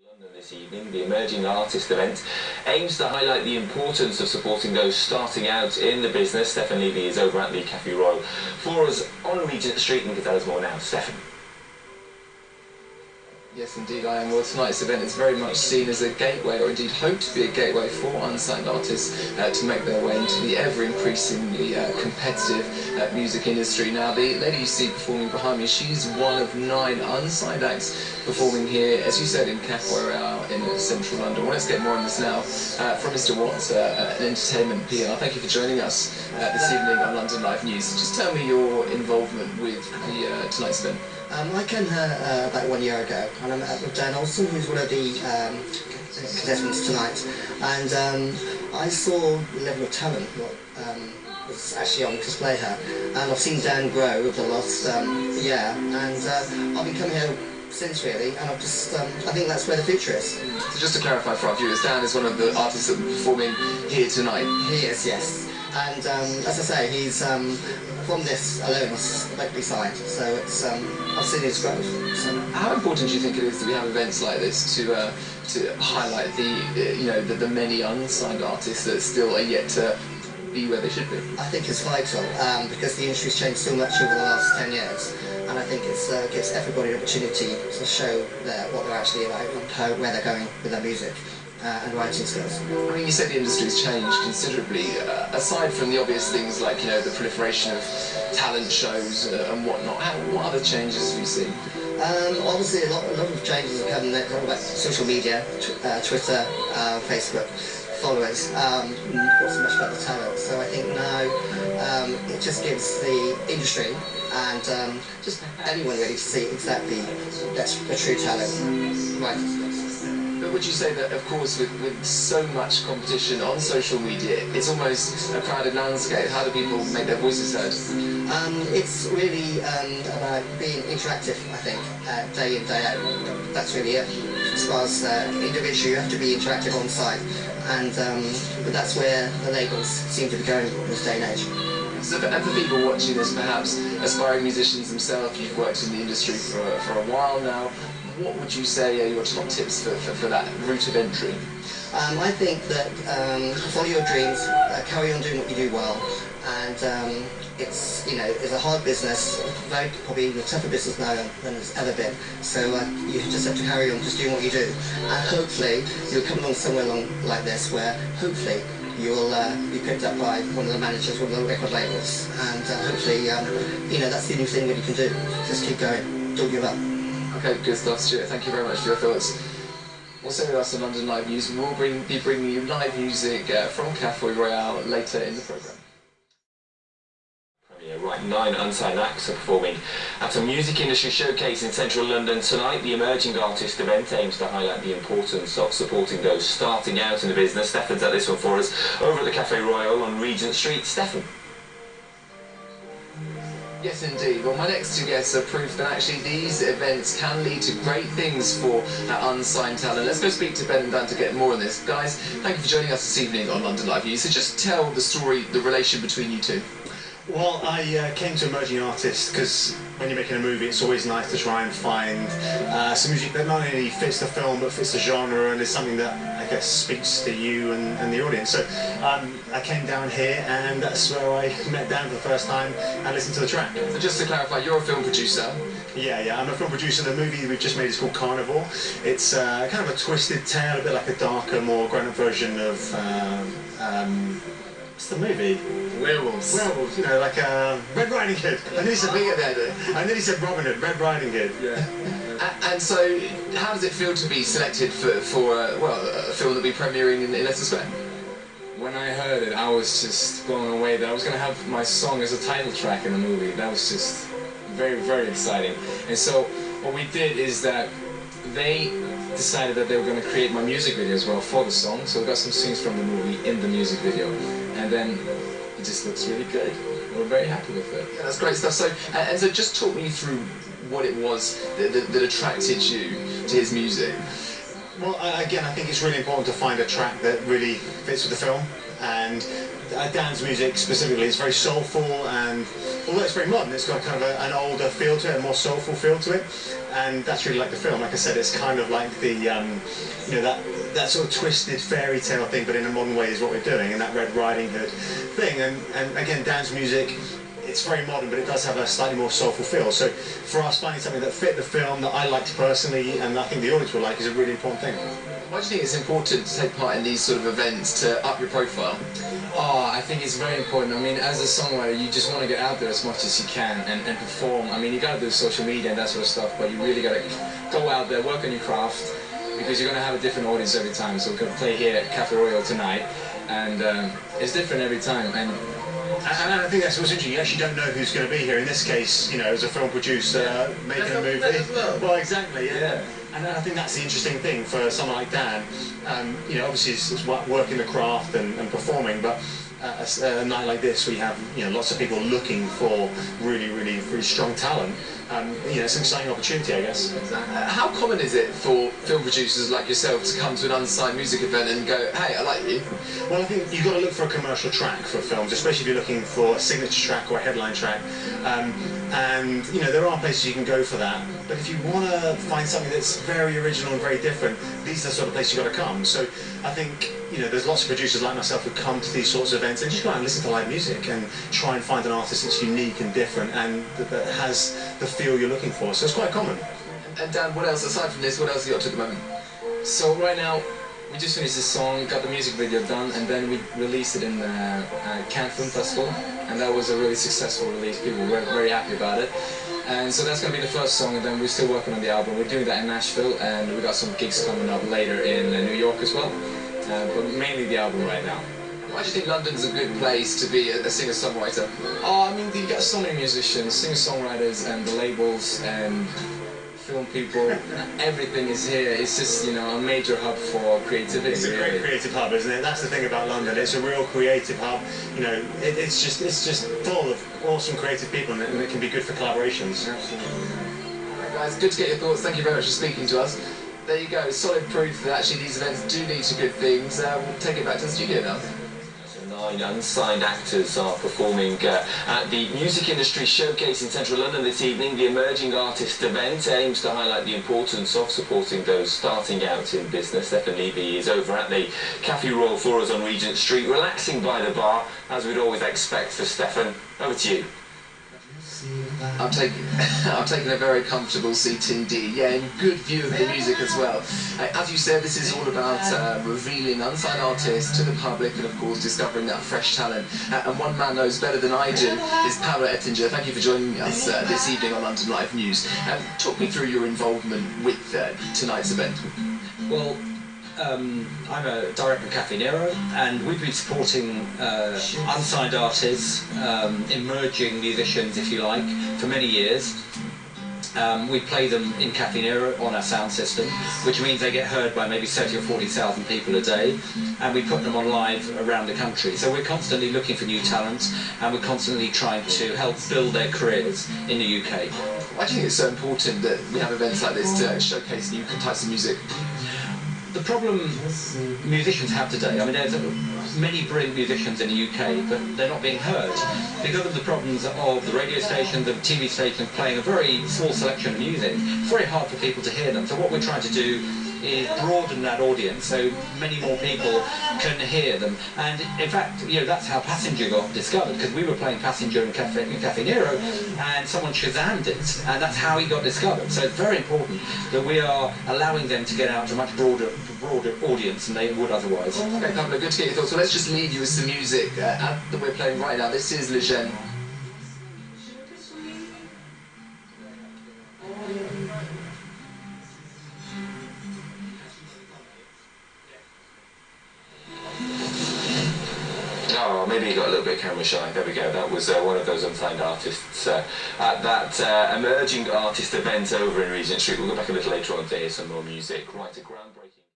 London this evening, the Emerging Artist event aims to highlight the importance of supporting those starting out in the business. Stefan Levy is over at the Café Royal for us on Regent Street and can tell us more now. Stefan. Yes, indeed I am. Well, tonight's event is very much seen as a gateway, or indeed hoped to be a gateway for unsigned artists to make their way into the ever-increasingly competitive music industry. Now, the lady you see performing behind me, she's one of 9 unsigned acts performing here, as you said, in Café Royal in central London. Well, let's get more on this now from Mr. Watts, an entertainment PR. Thank you for joining us this evening on London Live News. Just tell me your involvement with the tonight's event. I came here about 1 year ago, and I met with Dan Olsen, who's one of the contestants tonight, and I saw the level of talent that was actually on display here, and I've seen Dan grow over the last year, and I've been coming here since really, and I think that's where the future is. So just to clarify for our viewers, Dan is one of the artists that will be performing here tonight. He is, yes, and as I say, he's from this alone, he's likely signed, so it's I've seen his growth. So. How important do you think it is that we have events like this to highlight the many unsigned artists that still are yet to be where they should be? I think it's vital because the industry's changed so much over the last 10 years, and I think it gives everybody an opportunity to show what they're actually about and where they're going with their music. And writing skills. I mean, you said the industry's changed considerably. Aside from the obvious things like the proliferation of talent shows and whatnot, what other changes have you seen? Obviously, a lot of changes have come about social media, Twitter, Facebook, followers. Not so much about the talent. So I think now it just gives the industry and just anyone really to see exactly that's the true talent. Right. But would you say that, of course, with so much competition on social media, it's almost a crowded landscape? How do people make their voices heard? It's really about being interactive, I think, day in, day out. That's really it. As far as individual, you have to be interactive on site, and but that's where the labels seem to be going in this day and age. So for people watching this, perhaps aspiring musicians themselves, you've worked in the industry for a while now. What would you say are your top tips for that route of entry? I think that follow your dreams, carry on doing what you do well, and it's a hard business, probably even a tougher business now than it's ever been. So you just have to carry on just doing what you do, and hopefully you'll come along somewhere along like this where hopefully you'll be picked up by one of the managers, one of the record labels, and hopefully that's the only thing that you can do. Just keep going, don't give up. Okay, good stuff, Stuart. Thank you very much for your thoughts. Also with us on London Live News, we'll be bringing you live music from Café Royal later in the programme. Right, 9 unsigned acts are performing at a music industry showcase in central London tonight. The Emerging Artist event aims to highlight the importance of supporting those starting out in the business. Stefan's at this one for us over at the Café Royal on Regent Street. Stefan. Yes, indeed. Well, my next 2 guests are proof that actually these events can lead to great things for unsigned talent. Let's go speak to Ben and Dan to get more on this. Guys, thank you for joining us this evening on London Live News. So just tell the story, the relation between you two. Well, I came to Emerging Artists because when you're making a movie, it's always nice to try and find some music that not only fits the film but fits the genre and is something that I guess speaks to you and the audience. So I came down here and that's where I met Dan for the first time and listened to the track. So just to clarify, you're a film producer. Yeah, I'm a film producer. The movie we've just made is called Carnivore. It's kind of a twisted tale, a bit like a darker, more grown-up version of what's the movie? Werewolves. Werewolves, like Red Riding Hood. I nearly said Robin Hood, Red Riding Hood. Yeah. And so, how does it feel to be selected for a film that'll be premiering in Leicester Square? When I heard it, I was just blown away that I was going to have my song as a title track in the movie. That was just very, very exciting. And so, what we did is that they decided that they were going to create my music video as well for the song. So we got some scenes from the movie in the music video. And then it just looks really good. We're very happy with it. Yeah, that's great stuff. So, and so just talk me through what it was that attracted you to his music. Well, again, I think it's really important to find a track that really fits with the film, and Dan's music specifically is very soulful, and although it's very modern, it's got kind of an older feel to it, a more soulful feel to it, and that's really like the film. Like I said, it's kind of like the, you know, that sort of twisted fairy tale thing, but in a modern way is what we're doing, and that Red Riding Hood thing, and again, Dan's music, it's very modern, but it does have a slightly more soulful feel. So for us, finding something that fit the film, that I liked personally, and I think the audience will like, is a really important thing. Why do you think it's important to take part in these sort of events to up your profile? Oh, I think it's very important. I mean, as a songwriter, you just want to get out there as much as you can and perform. I mean, you got to do social media and that sort of stuff, but you really got to go out there, work on your craft, because you're going to have a different audience every time. So we're going to play here at Cafe Royal tonight, and it's different every time. And I think that's what's interesting. You actually don't know who's going to be here. In this case, you know, as a film producer making a movie. Well, exactly. Yeah. And I think that's the interesting thing for someone like Dan. You know, obviously it's working the craft and performing, but a night like this, we have, you know, lots of people looking for really strong talent. You know, it's an exciting opportunity, I guess. How common is it for film producers like yourself to come to an unsigned music event and go, hey, I like you? Well, I think you've got to look for a commercial track for films, especially if you're looking for a signature track or a headline track. And, you know, there are places you can go for that. But if you want to find something that's very original and very different, these are the sort of places you've got to come. So I think, you know, there's lots of producers like myself who come to these sorts of events and just go out and listen to live music and try and find an artist that's unique and different and that has the feel you're looking for. So it's quite common. And Dan, what else, aside from this, what else have you got to at the moment? so right now, we just finished this song, got the music video done, and then we released it in Cannes Film Festival, and that was a really successful release. People were very happy about it. And so that's going to be the first song, and then we're still working on the album. We're doing that in Nashville, and we got some gigs coming up later in New York as well. But mainly the album right now. Why do you think London's a good place to be a singer-songwriter? Oh, I mean, you got so many musicians, singer-songwriters, and the labels, and film people. Everything is here. It's just, you know, a major hub for creativity. It's a great creative hub, isn't it? That's the thing about London. It's a real creative hub. You know, it's just full of awesome creative people, and it can be good for collaborations. Absolutely. All right, guys, good to get your thoughts. Thank you very much for speaking to us. There you go, solid proof that actually these events do lead to good things. We'll take it back to the studio now. 9 unsigned actors are performing at the Music Industry Showcase in central London this evening. The Emerging Artist event aims to highlight the importance of supporting those starting out in business. Stefan Levy is over at the Cafe Royal Flores on Regent Street, relaxing by the bar, as we'd always expect for Stefan. Over to you. I'm taking a very comfortable seat indeed. Yeah, in good view of the music as well. As you said, this is all about revealing unsigned artists to the public and, of course, discovering that fresh talent. And one man knows better than I do is Paolo Ettinger. Thank you for joining us this evening on London Live News. Talk me through your involvement with tonight's event. Well, I'm a director of Cafe Nero, and we've been supporting unsigned artists, emerging musicians, if you like, for many years. We play them in Cafe Nero on our sound system, which means they get heard by maybe 30 or 40,000 people a day, and we put them on live around the country. So we're constantly looking for new talent, and we're constantly trying to help build their careers in the UK. Why do you think it's so important that we have events like this to showcase new types of music? The problem musicians have today, I mean, there's many brilliant musicians in the UK, but they're not being heard because of the problems of the radio stations and TV stations playing a very small selection of music. It's very hard for people to hear them. So what we're trying to do is broaden that audience so many more people can hear them. And in fact, you know, that's how Passenger got discovered, because we were playing Passenger in Cafe Nero, and someone Shazammed it, and that's how he got discovered. So it's very important that we are allowing them to get out to a much broader audience than they would otherwise. Okay, Pablo, good to get your thoughts. So let's just leave you with some music that we're playing right now. This is Le Gène. Oh, maybe he got a little bit camera shy. There we go. That was one of those unsigned artists at that Emerging Artist event over in Regent Street. We'll go back a little later on to hear some more music. Right, a groundbreaking.